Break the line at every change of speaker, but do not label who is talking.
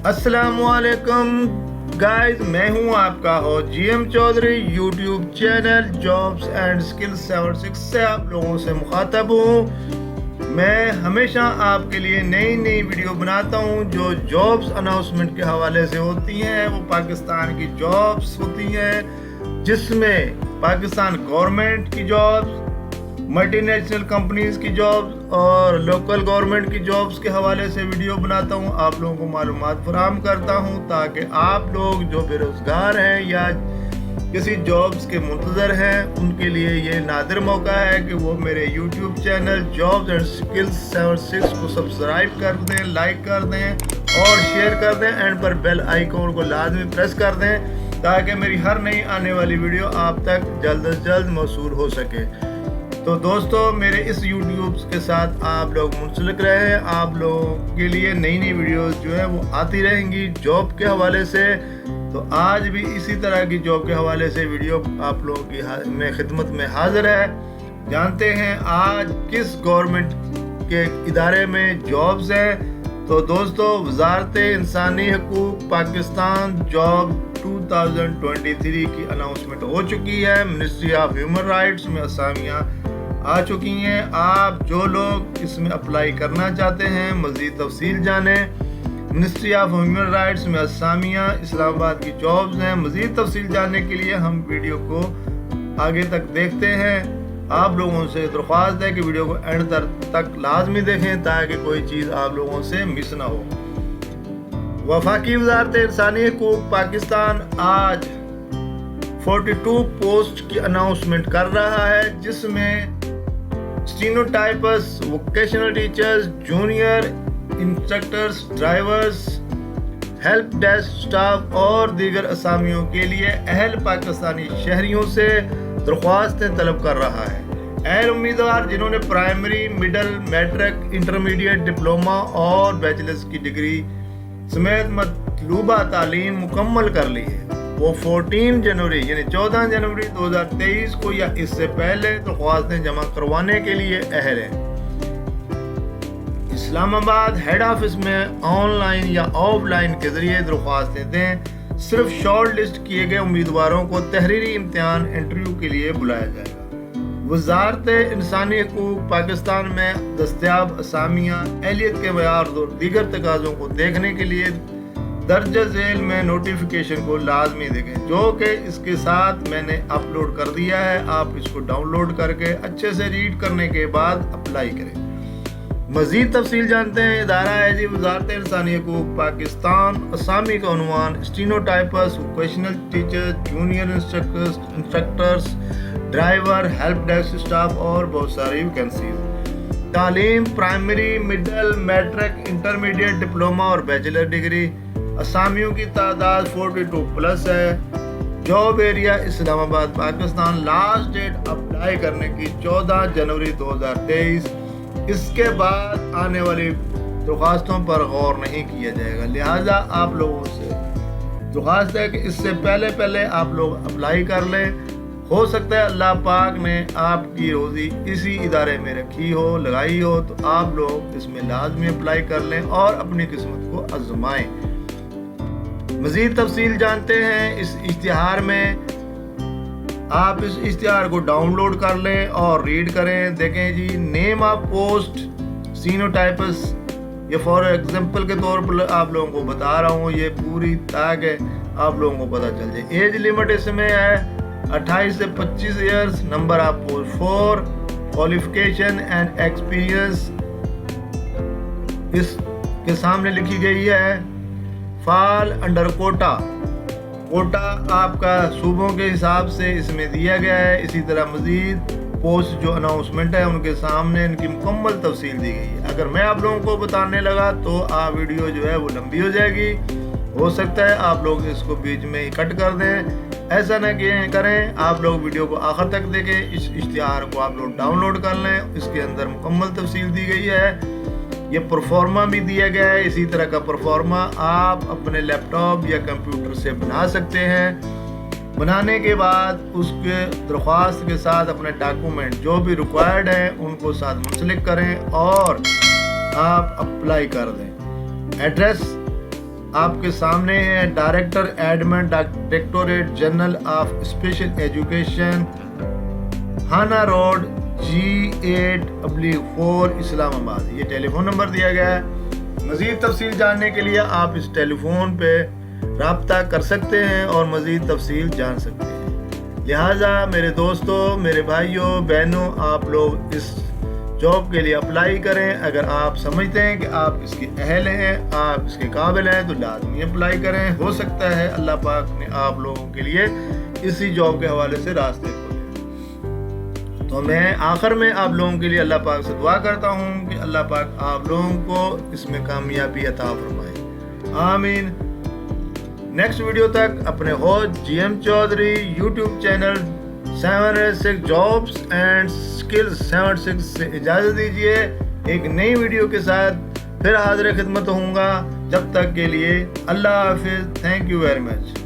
अस्सलामुअलैकुम गाइस, मैं हूं आपका host GM Chaudhry. YouTube channel jobs and skills 76 से आप लोगों से मुखातब हूं। मैं हमेशा आपके लिए नई नई वीडियो बनाता हूं जो जॉब्स अनाउंसमेंट के हवाले से होती हैं। वो पाकिस्तान की जॉब्स होती हैं जिसमें पाकिस्तान गवर्नमेंट की जॉब्स, मल्टीनेशनल कंपनीज की जॉब्स और लोकल गवर्नमेंट की जॉब्स के हवाले से वीडियो बनाता हूं, आप लोगों को मालूमात फराहम करता हूं ताकि आप लोग जो बेरोज़गार हैं या किसी जॉब्स के मुंतज़र हैं उनके लिए ये नादिर मौका है कि वो मेरे YouTube channel jobs and skills 76 को सब्सक्राइब कर दें, लाइक कर दें और शेयर कर दें। एंड पर बेल आइकॉन को लाजमी प्रेस कर दें ताकि मेरी हर नई आने वाली वीडियो आप तक जल्द अज जल्द मौसूल हो सके। तो दोस्तों, मेरे इस यूट्यूब के साथ आप लोग मुंसलिक रहे। आप लोगों के लिए नई नई वीडियोस जो है वो आती रहेंगी जॉब के हवाले से। तो आज भी इसी तरह की जॉब के हवाले से वीडियो आप लोगों की में खिदमत में हाजिर है। जानते हैं आज किस गवर्नमेंट के इदारे में जॉब्स हैं। तो दोस्तों, वजारत इंसानी हकूक पाकिस्तान जॉब 2023 की अनाउंसमेंट हो चुकी है। मिनिस्ट्री ऑफ ह्यूमन राइट्स में असामियाँ आ चुकी हैं। आप जो लोग इसमें अप्लाई करना चाहते हैं, मज़ीद तफसील जानें। मिनिस्ट्री ऑफ ह्यूमन राइट्स में असामियाँ इस्लामाबाद की जॉब्स हैं। मज़ीद तफसील जानने के लिए हम वीडियो को आगे तक देखते हैं। आप लोगों से दरख्वास्त है कि वीडियो को एंड तक लाजमी देखें ताकि कोई चीज़ आप लोगों से मिस ना हो। वफाकी वजारत इंसानी हकूक पाकिस्तान आज 42 पोस्ट की अनाउंसमेंट कर रहा है जिसमें stenotypers, vocational teachers, junior instructors, drivers, help desk staff और दीगर असामियों के लिए अहल पाकिस्तानी शहरियों से दरख्वास्तें तलब कर रहा है। अहल उम्मीदवार जिन्होंने primary, middle, matric, intermediate, diploma और बैचलर्स की डिग्री समेत मतलूबा तालीम मुकम्मल कर ली है, वो 14 जनवरी यानी 14 जनवरी 2023 को या इससे पहले दरख्वास्तें जमा करवाने के लिए अहल हैं। इस्लामाबाद हेड ऑफिस में ऑनलाइन या ऑफलाइन के जरिए दरख्वास्तें दें। सिर्फ शॉर्ट लिस्ट किए गए उम्मीदवारों को तहरीरी इम्तिहान इंटरव्यू के लिए बुलाया जाएगा। वजारत इंसानी हकूक पाकिस्तान में दस्तयाब असामियाँ अहलियत के मयार और दीगर तकाज़ों को देखने के लिए दर्ज झेल में नोटिफिकेशन को लाजमी देखें, जो कि इसके साथ मैंने अपलोड कर दिया है। आप इसको डाउनलोड करके अच्छे से रीड करने के बाद अप्लाई करें। मज़ीद तफसील जानते हैं। इदारा है जी वजारत इंसानी हकूक पाकिस्तान। असामी का उन्वान stenotypers, vocational teachers, junior instructors, driver, help desk staff और बहुत सारी वैकेंसीज। तालीम primary, middle, matric, intermediate, diploma और बैचलर डिग्री। असामियों की तादाद 42 प्लस है। Job area Islamabad Pakistan. Last date apply करने की 14 जनवरी 2023। इसके बाद आने वाली दरख्वास्तों पर गौर नहीं किया जाएगा, लिहाजा आप लोगों से दरख्वास्त है कि इससे पहले आप लोग अप्लाई कर लें। हो सकता है अल्लाह पाक ने आपकी रोज़ी इसी इदारे में रखी हो, लगाई हो, तो आप लोग इसमें लाजमी अप्लाई कर लें और अपनी किस्मत को आजमाएं। मज़ीद तफसील जानते हैं इस इश्तिहार में। आप इस इश्तिहार को डाउनलोड कर लें और रीड करें। देखें जी, नेम ऑफ पोस्ट स्टीनोटाइपर्स, ये फॉर एग्जांपल के तौर पर आप लोगों को बता रहा हूँ, ये पूरी ताकि आप लोगों को पता चल जाए। एज लिमिट इसमें है 28 से 25 years. Number of post 4। Qualification and experience इसके सामने लिखी गई है। फाल अंडर कोटा आपका सूबों के हिसाब से इसमें दिया गया है। इसी तरह मज़ीद पोस्ट जो अनाउंसमेंट है उनके सामने इनकी मुकम्मल तफसील दी गई है। अगर मैं आप लोगों को बताने लगा तो वीडियो जो है वो लंबी हो जाएगी। हो सकता है आप लोग इसको बीच में ही कट कर दें। ऐसा न करें, आप लोग वीडियो को आखिर तक देखें। इस इश्तिहार को आप लोग डाउनलोड कर लें, इसके अंदर मुकम्मल तफसील दी गई है। ये परफॉर्मा भी दिया गया है। इसी तरह का परफॉर्मा आप अपने लैपटॉप या कंप्यूटर से बना सकते हैं। बनाने के बाद उसके दरख्वास्त के साथ अपने डॉक्यूमेंट जो भी रिक्वायर्ड हैं उनको साथ मुंसलिक करें और आप अप्लाई कर दें। एड्रेस آپ کے سامنے ہے director admin directorate general of special education, ہانا روڈ G8/4 اسلام آباد. یہ ٹیلی فون نمبر دیا گیا ہے. مزید تفصیل جاننے کے لیے آپ اس ٹیلی فون پہ رابطہ کر سکتے ہیں اور مزید تفصیل جان سکتے ہیں. لہٰذا میرے دوستوں، میرے بھائیوں، بہنوں، آپ لوگ اس جاب کے لیے اپلائی کریں. اگر آپ سمجھتے ہیں کہ آپ اس کے اہل ہیں، آپ اس کے قابل ہیں، تو لازمی اپلائی کریں. ہو سکتا ہے اللہ پاک نے آپ لوگوں کے لیے اسی جاب کے حوالے سے راستے کھولے. تو میں آخر میں آپ لوگوں کے لیے اللہ پاک سے دعا کرتا ہوں کہ اللہ پاک آپ لوگوں کو اس میں کامیابی عطا فرمائے. آمین. نیکسٹ ویڈیو تک اپنے host GM Chaudhry YouTube channel 786 jobs and skills 76 سے اجازت دیجیے. ایک نئی ویڈیو کے ساتھ پھر حاضر خدمت ہوں گا. جب تک کے لیے اللہ حافظ. Thank you very much.